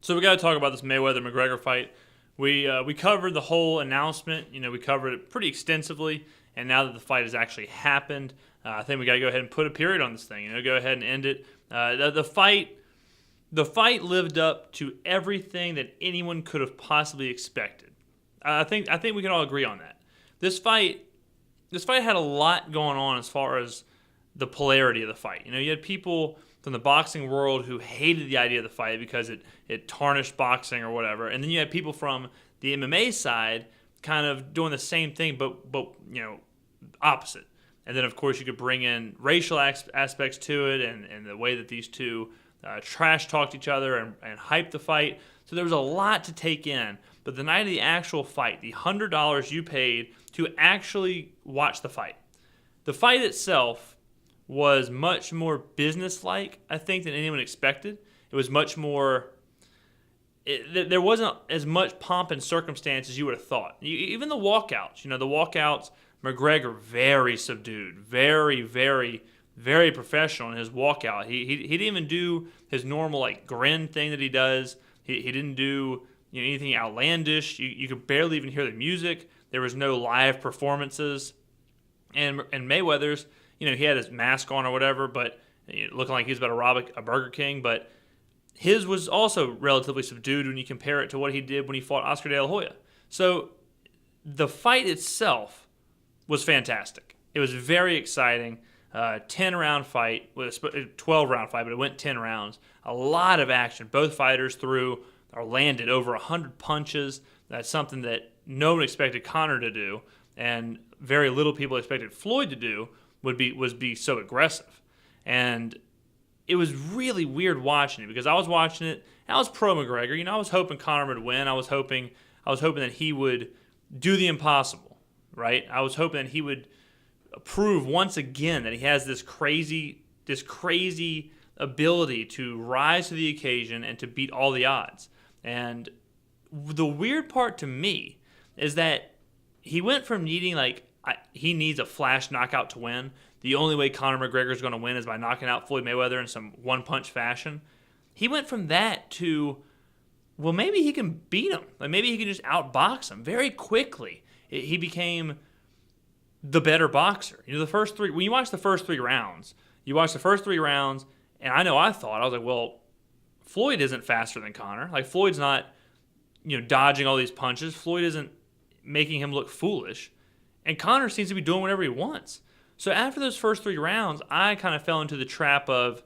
So we got to talk about this Mayweather-McGregor fight. We covered the whole announcement. We covered it pretty extensively. And now that the fight has actually happened, I think we got to go ahead and put a period on this thing. Go ahead and end it. The fight lived up to everything that anyone could have possibly expected. I think we can all agree on that. This fight had a lot going on as far as the polarity of the fight. You had people from the boxing world who hated the idea of the fight because it tarnished boxing or whatever, and then you had people from the MMA side kind of doing the same thing, but opposite. And then of course you could bring in racial aspects to it, and the way that these two trash talked each other and hyped the fight. So there was a lot to take in. But the night of the actual fight, the $100 you paid to actually watch the fight itself was much more business-like, I think, than anyone expected. It was much more. There wasn't as much pomp and circumstance as you would have thought. Even the walkouts, McGregor very subdued, very, very, very professional in his walkout. He didn't even do his normal grin thing that he does. He didn't do anything outlandish. You could barely even hear the music. There was no live performances. And Mayweather's, he had his mask on or whatever, but looking like he was about to rob a Burger King. But his was also relatively subdued when you compare it to what he did when he fought Oscar De La Hoya. So the fight itself was fantastic. It was very exciting. 10-round fight, a 12-round fight, but it went 10 rounds. A lot of action. Both fighters threw or landed over 100 punches. That's something that no one expected Conor to do, and very little people expected Floyd to do. Would be so aggressive. And it was really weird watching it because I was watching it and I was pro McGregor. I was hoping Conor would win. I was hoping that he would do the impossible, right? I was hoping that he would prove once again that he has this crazy ability to rise to the occasion and to beat all the odds. And the weird part to me is that he went from needing he needs a flash knockout to win. The only way Conor McGregor is going to win is by knocking out Floyd Mayweather in some one-punch fashion. He went from that to, well, maybe he can beat him. Maybe he can just outbox him very quickly. He became the better boxer. The first three, when you watch the first three rounds, and I was like, well, Floyd isn't faster than Conor. Floyd's not, dodging all these punches. Floyd isn't making him look foolish. And Conor seems to be doing whatever he wants. So after those first 3 rounds, I kind of fell into the trap of,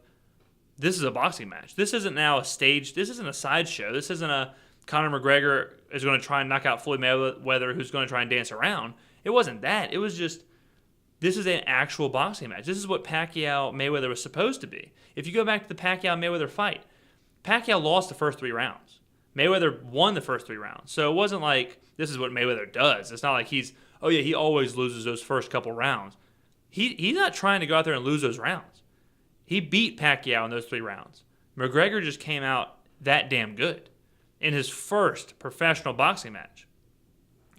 this is a boxing match. This isn't now a stage. This isn't a sideshow. This isn't a Conor McGregor is going to try and knock out Floyd Mayweather who's going to try and dance around. It wasn't that. It was just, this is an actual boxing match. This is what Pacquiao-Mayweather was supposed to be. If you go back to the Pacquiao-Mayweather fight, Pacquiao lost the first 3 rounds. Mayweather won the first 3 rounds. So it wasn't like this is what Mayweather does. It's not like he always loses those first couple rounds. He's not trying to go out there and lose those rounds. He beat Pacquiao in those 3 rounds. McGregor just came out that damn good in his first professional boxing match.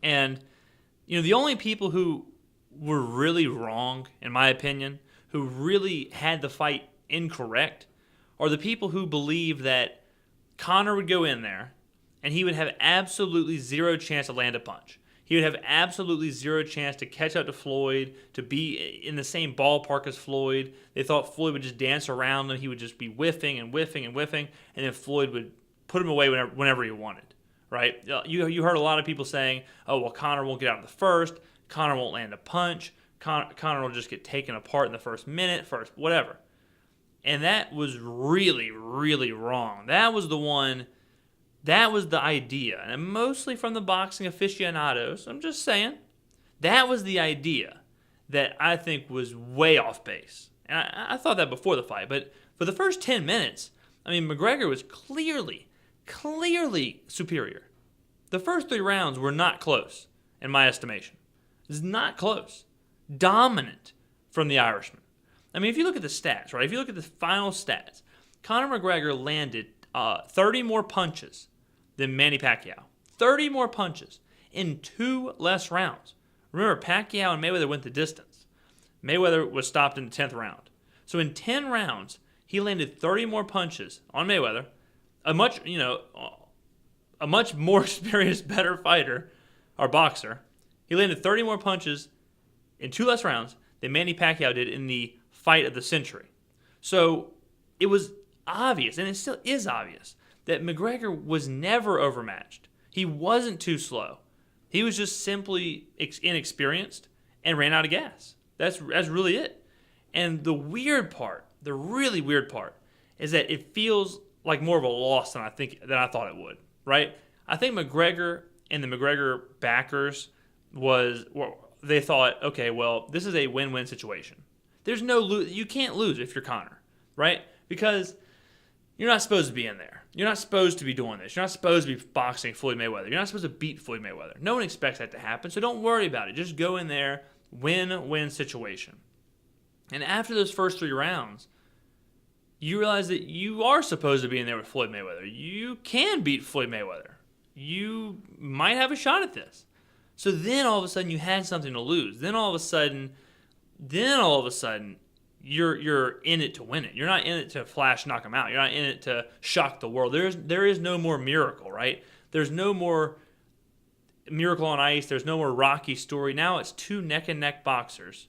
And, the only people who were really wrong, in my opinion, who really had the fight incorrect, are the people who believe that Conor would go in there and he would have absolutely zero chance to land a punch. He would have absolutely zero chance to catch up to Floyd, to be in the same ballpark as Floyd. They thought Floyd would just dance around and he would just be whiffing and whiffing and whiffing, and then Floyd would put him away whenever he wanted, right? You heard a lot of people saying, oh, well, Conor won't get out of the first, Conor won't land a punch, Conor will just get taken apart in the first minute, whatever. And that was really, really wrong. That was the idea, and mostly from the boxing aficionados. I'm just saying, that was the idea that I think was way off base. And I thought that before the fight, but for the first 10 minutes, McGregor was clearly superior. The first 3 rounds were not close, in my estimation. It's not close. Dominant from the Irishman. If you look at the stats, right? If you look at the final stats, Conor McGregor landed 30 more punches than Manny Pacquiao. 30 more punches in 2 less rounds. Remember, Pacquiao and Mayweather went the distance. Mayweather was stopped in the 10th round. So in 10 rounds, he landed 30 more punches on Mayweather a much more experienced, better fighter or boxer. He landed 30 more punches in 2 less rounds than Manny Pacquiao did in the fight of the century. So it was obvious, and it still is obvious, that McGregor was never overmatched. He wasn't too slow. He was just simply inexperienced and ran out of gas. That's really it. And the really weird part, is that it feels like more of a loss than I thought it would. Right? I think McGregor and the McGregor backers they thought, okay, well, this is a win-win situation. There's you can't lose if you're Conor, right? Because you're not supposed to be in there. You're not supposed to be doing this. You're not supposed to be boxing Floyd Mayweather. You're not supposed to beat Floyd Mayweather. No one expects that to happen, so don't worry about it. Just go in there, win-win situation. And after those first 3 rounds, you realize that you are supposed to be in there with Floyd Mayweather. You can beat Floyd Mayweather. You might have a shot at this. So then all of a sudden you had something to lose. Then all of a sudden you're in it to win it. You're not in it to flash knock him out. You're not in it to shock the world. There is no more miracle, right? There's no more Miracle on Ice. There's no more Rocky story. Now it's 2 neck-and-neck boxers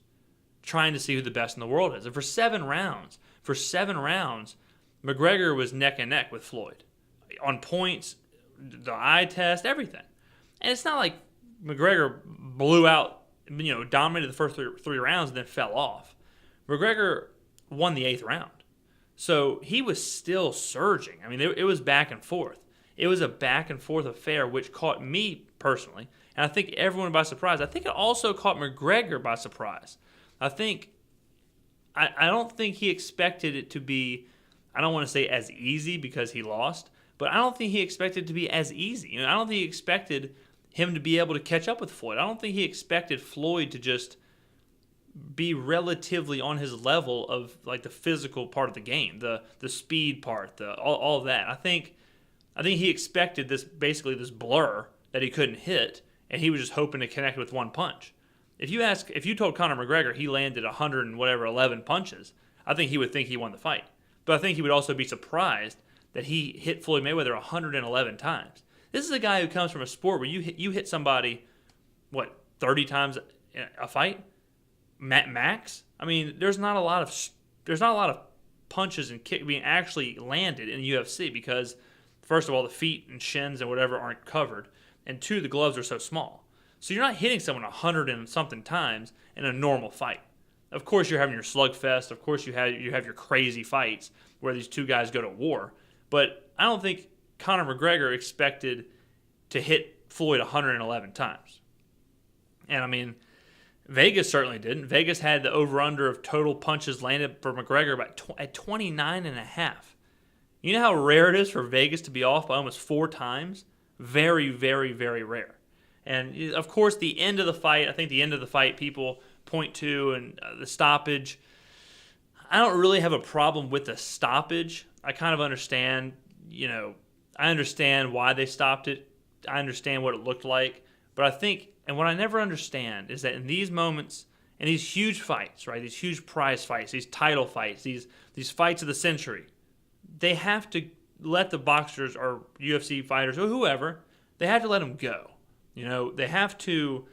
trying to see who the best in the world is. And for 7 rounds, McGregor was neck-and-neck with Floyd. On points, the eye test, everything. And it's not like McGregor blew out, dominated the first 3 rounds and then fell off. McGregor won the 8th round. So he was still surging. I mean, it was back and forth. It was a back and forth affair, which caught me personally, and I think everyone by surprise. I think it also caught McGregor by surprise. I don't think he expected it to be, I don't want to say as easy because he lost, but I don't think he expected it to be as easy. I don't think he expected him to be able to catch up with Floyd. I don't think he expected Floyd to just be relatively on his level of like the physical part of the game, the speed part, all of that. I think he expected this blur that he couldn't hit, and he was just hoping to connect with one punch. If you told Conor McGregor he landed 11 punches, I think he would think he won the fight. But I think he would also be surprised that he hit Floyd Mayweather 111 times. This is a guy who comes from a sport where you hit somebody, 30 times a fight, max. I mean, there's not a lot of punches and kick being actually landed in the UFC because, first of all, the feet and shins and whatever aren't covered, and 2, the gloves are so small. So you're not hitting someone 100 and something times in a normal fight. Of course, you're having your slugfest. Of course, you have your crazy fights where these 2 guys go to war. But I don't think Conor McGregor expected to hit Floyd 111 times. And I mean, Vegas certainly didn't. Vegas had the over-under of total punches landed for McGregor at 29.5. You know how rare it is for Vegas to be off by almost 4 times? Very, very, very rare. And of course, the end of the fight, people point to and the stoppage. I don't really have a problem with the stoppage. I kind of understand, I understand why they stopped it. I understand what it looked like. But I think, and what I never understand is that in these moments, in these huge fights, right, these huge prize fights, these title fights, these fights of the century, they have to let the boxers or UFC fighters or whoever, they have to let them go. They have to,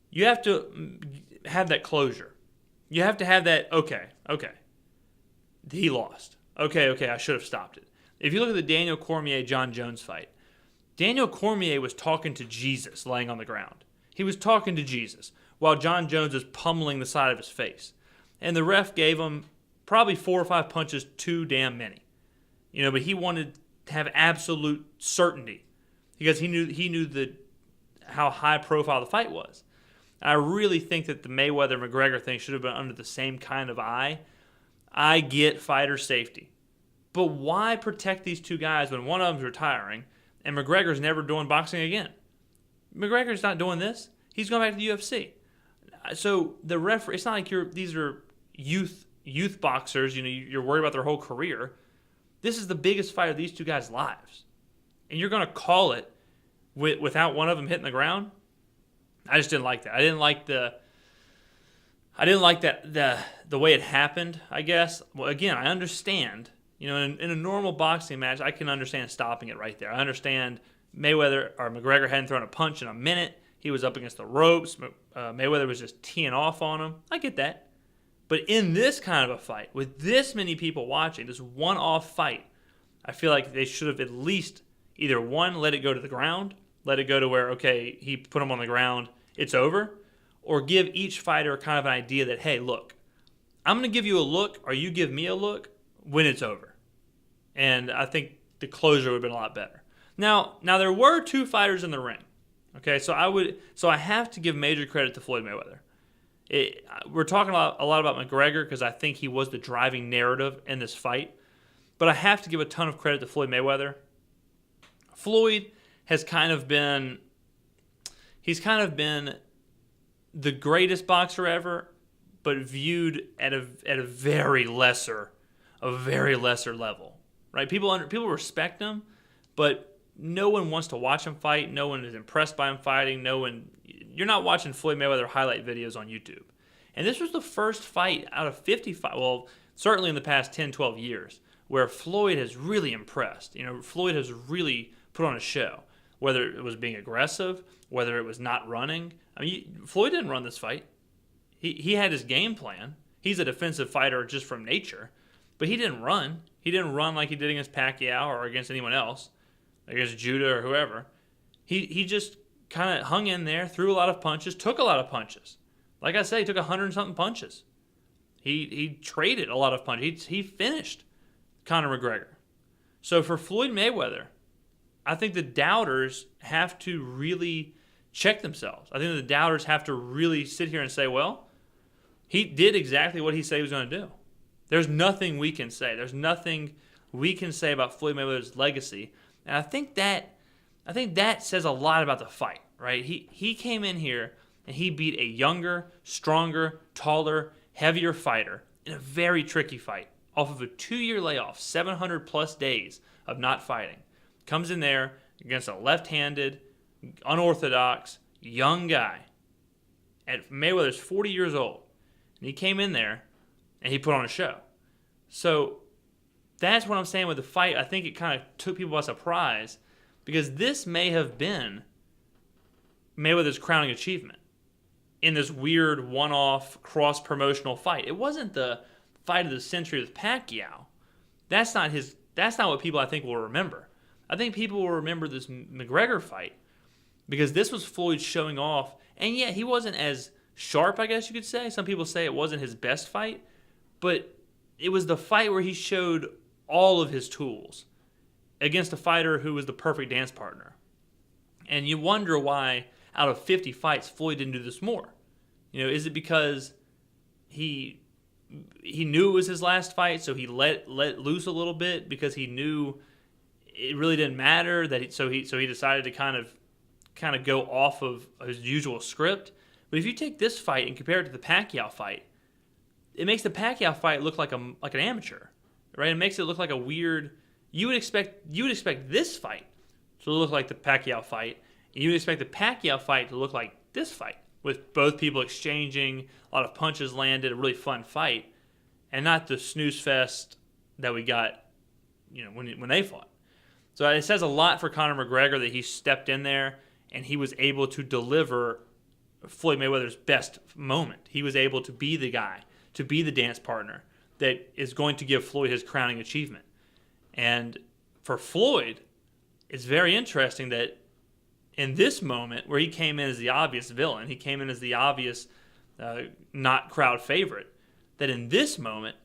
you have to have that closure. You have to have that, okay, he lost. Okay, I should have stopped it. If you look at the Daniel Cormier-John Jones fight, Daniel Cormier was talking to Jesus laying on the ground. He was talking to Jesus while John Jones was pummeling the side of his face. And the ref gave him probably 4 or 5 punches too damn many. But he wanted to have absolute certainty because he knew how high profile the fight was. I really think that the Mayweather-McGregor thing should have been under the same kind of eye. I get fighter safety. But why protect these 2 guys when one of them's retiring and McGregor's never doing boxing again? McGregor's not doing this. He's going back to the UFC. So the referee, it's not like these are youth boxers, you're worried about their whole career. This is the biggest fight of these 2 guys' lives. And you're going to call it without one of them hitting the ground? I just didn't like that. I didn't like the way it happened, I guess. Well, again, I understand In a normal boxing match, I can understand stopping it right there. I understand Mayweather or McGregor hadn't thrown a punch in a minute. He was up against the ropes. Mayweather was just teeing off on him. I get that. But in this kind of a fight, with this many people watching, this one-off fight, I feel like they should have at least either one, let it go to the ground, let it go to where, okay, he put him on the ground, it's over, or give each fighter kind of an idea that, hey, look, I'm going to give you a look, or you give me a look when it's over. And I think the closure would have been a lot better. Now there were 2 fighters in the ring. Okay, so I have to give major credit to Floyd Mayweather. We're talking a lot about McGregor because I think he was the driving narrative in this fight. But I have to give a ton of credit to Floyd Mayweather. Floyd has kind of been the greatest boxer ever, but viewed at a very lesser level. Right? People respect him, but no one wants to watch him fight. No one is impressed by him fighting. You're not watching Floyd Mayweather highlight videos on YouTube. And this was the first fight out of 55, well, certainly in the past 10, 12 years, where Floyd has really impressed. Floyd has really put on a show, whether it was being aggressive, whether it was not running. I mean, Floyd didn't run this fight. He had his game plan. He's a defensive fighter just from nature, but he didn't run. He didn't run like he did against Pacquiao or against anyone else, against Judah or whoever. He just kind of hung in there, threw a lot of punches, took a lot of punches. Like I said, he took 100-something punches. He traded a lot of punches. He finished Conor McGregor. So for Floyd Mayweather, I think the doubters have to really check themselves. I think the doubters have to really sit here and say, well, he did exactly what he said he was going to do. There's nothing we can say. There's nothing we can say about Floyd Mayweather's legacy. And I think that says a lot about the fight, right? He came in here and he beat a younger, stronger, taller, heavier fighter in a very tricky fight off of a 2-year layoff, 700-plus days of not fighting. Comes in there against a left-handed, unorthodox, young guy. And Mayweather's 40 years old. And he came in there and he put on a show. So that's what I'm saying with the fight. I think it kind of took people by surprise because this may have been Mayweather's crowning achievement in this weird one-off cross-promotional fight. It wasn't the fight of the century with Pacquiao. That's not what people I think will remember. I think people will remember this McGregor fight because this was Floyd showing off. And yeah, he wasn't as sharp, I guess you could say. Some people say it wasn't his best fight, but it was the fight where he showed all of his tools against a fighter who was the perfect dance partner. And you wonder why out of 50 fights, Floyd didn't do this more. Is it because he knew it was his last fight, so he let loose a little bit because he knew it really didn't matter so he decided to kind of go off of his usual script. But if you take this fight and compare it to the Pacquiao fight, it makes the Pacquiao fight look like an amateur, right? It makes it look like a weird. You would expect this fight to look like the Pacquiao fight, and you would expect the Pacquiao fight to look like this fight, with both people exchanging, a lot of punches landed, a really fun fight, and not the snooze fest that we got, when they fought. So it says a lot for Conor McGregor that he stepped in there and he was able to deliver Floyd Mayweather's best moment. He was able to be the guy, to be the dance partner that is going to give Floyd his crowning achievement. And for Floyd, it's very interesting that in this moment where he came in as the obvious villain, he came in as the obvious not crowd favorite, that in this moment,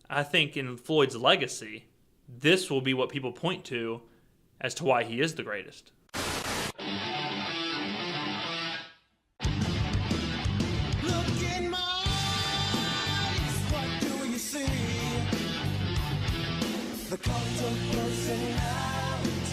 I think in Floyd's legacy, this will be what people point to as to why he is the greatest. The cult of personality.